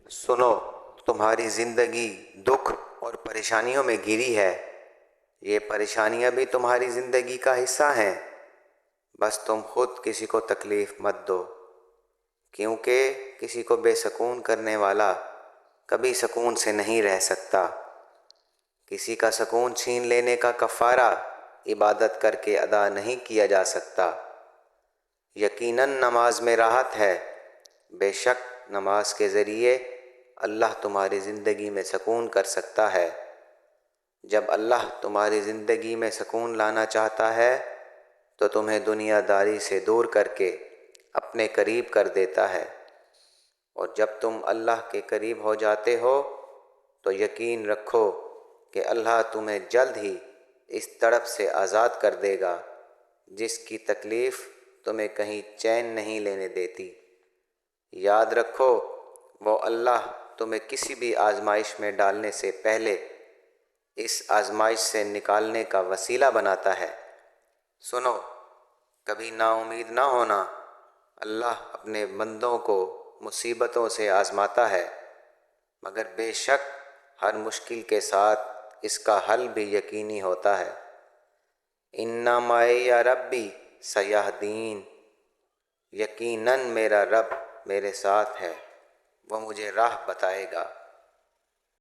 سنو، تمہاری زندگی دکھ اور پریشانیوں میں گھری ہے۔ یہ پریشانیاں بھی تمہاری زندگی کا حصہ ہیں، بس تم خود کسی کو تکلیف مت دو، کیونکہ کسی کو بے سکون کرنے والا کبھی سکون سے نہیں رہ سکتا۔ کسی کا سکون چھین لینے کا کفارہ عبادت کر کے ادا نہیں کیا جا سکتا۔ یقیناً نماز میں راحت ہے، بے شک نماز کے ذریعے اللہ تمہاری زندگی میں سکون کر سکتا ہے۔ جب اللہ تمہاری زندگی میں سکون لانا چاہتا ہے تو تمہیں دنیا داری سے دور کر کے اپنے قریب کر دیتا ہے، اور جب تم اللہ کے قریب ہو جاتے ہو تو یقین رکھو کہ اللہ تمہیں جلد ہی اس تڑپ سے آزاد کر دے گا جس کی تکلیف تمہیں کہیں چین نہیں لینے دیتی۔ یاد رکھو، وہ اللہ تمہیں کسی بھی آزمائش میں ڈالنے سے پہلے اس آزمائش سے نکالنے کا وسیلہ بناتا ہے۔ سنو، کبھی نا امید نہ ہونا۔ اللہ اپنے بندوں کو مصیبتوں سے آزماتا ہے، مگر بے شک ہر مشکل کے ساتھ اس کا حل بھی یقینی ہوتا ہے۔ اِنَّ مَعِیَ رَبِّی سَیَہْدِینِ، یقیناً میرا رب میرے ساتھ ہے، وہ مجھے راہ بتائے گا۔